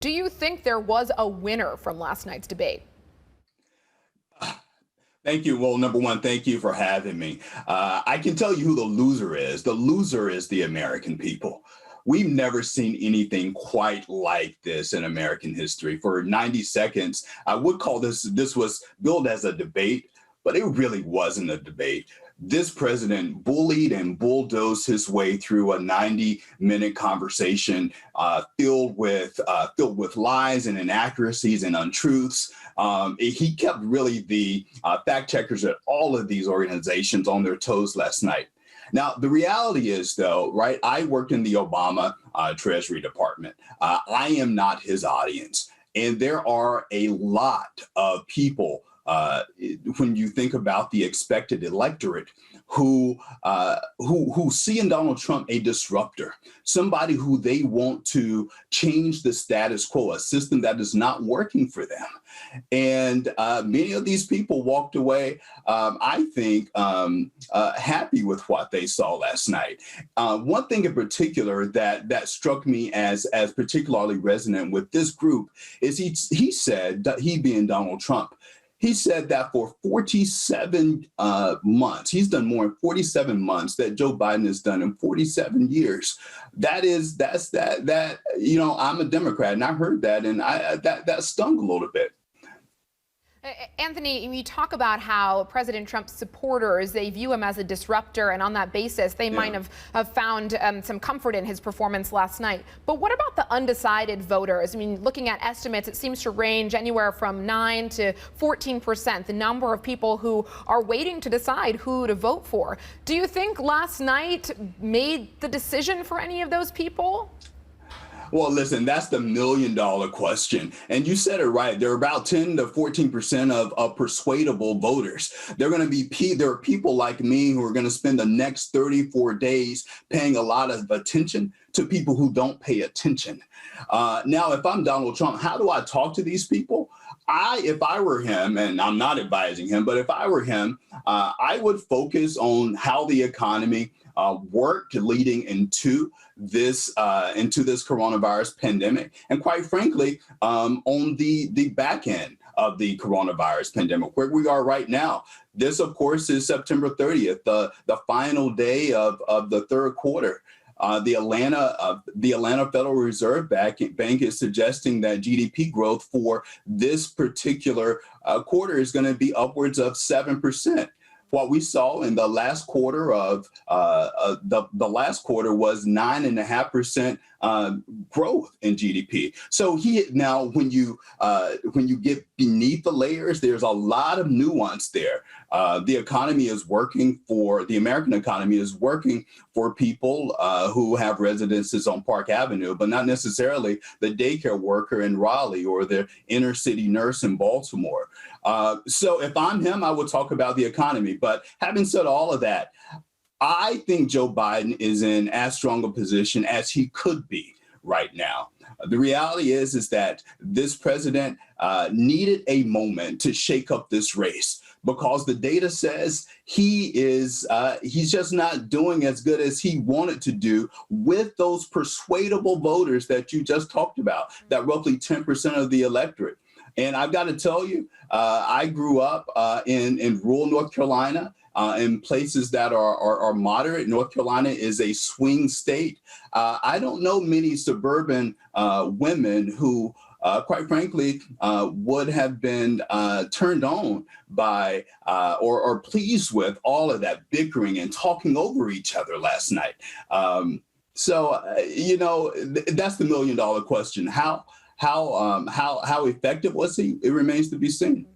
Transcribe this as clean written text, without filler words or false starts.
Do you think there was a winner from last night's debate? Thank you. Well, number one, thank you for having me. I can tell you who the loser is. The loser is the American people. We've never seen anything quite like this in American history. For 90 seconds, I would call this was billed as a debate, but it really wasn't a debate. This president bullied and bulldozed his way through a 90-minute conversation filled with lies and inaccuracies and untruths. He kept really the fact checkers at all of these organizations on their toes last night. Now, the reality is, though, right, I worked in the Obama Treasury Department. I am not his audience. And there are a lot of people when you think about the expected electorate who see in Donald Trump a disruptor, somebody who they want to change the status quo, a system that is not working for them. And many of these people walked away, I think, happy with what they saw last night. One thing in particular that struck me as particularly resonant with this group is he said, that he being Donald Trump, he said that for 47 months, he's done more in 47 months that Joe Biden has done in 47 years. I'm a Democrat, and I heard that, and that stung a little bit. Anthony, you talk about how President Trump's supporters, they view him as a disruptor, and on that basis, they might have found some comfort in his performance last night. But what about the undecided voters? I mean, looking at estimates, it seems to range anywhere from 9 to 14%, the number of people who are waiting to decide who to vote for. Do you think last night made the decision for any of those people? Well, listen, that's the million-dollar question. And you said it right. There are about 10 to 14% of persuadable voters. There are people like me who are going to spend the next 34 days paying a lot of attention to people who don't pay attention. Now, if I'm Donald Trump, how do I talk to these people? If I were him, and I'm not advising him, but if I were him, I would focus on how the economy worked leading into this coronavirus pandemic, and quite frankly, on the back end of the coronavirus pandemic, where we are right now. This, of course, is September 30th, the final day of the third quarter. The Atlanta Federal Reserve Bank is suggesting that GDP growth for this particular quarter is going to be upwards of 7%. What we saw in the last quarter of the last quarter was 9.5% growth in GDP. So now when you get beneath the layers, there's a lot of nuance there. The American economy is working for people who have residences on Park Avenue, but not necessarily the daycare worker in Raleigh or the inner city nurse in Baltimore. So if I'm him, I would talk about the economy. But having said all of that, I think Joe Biden is in as strong a position as he could be right now. The reality is that this president needed a moment to shake up this race, because the data says he's just not doing as good as he wanted to do with those persuadable voters that you just talked about, that roughly 10% of the electorate. And I've got to tell you, I grew up in rural North Carolina, in places that are moderate. North Carolina is a swing state. I don't know many suburban women who, quite frankly, would have been turned on by or pleased with all of that bickering and talking over each other last night. So that's the million-dollar question. How effective was he? It remains to be seen.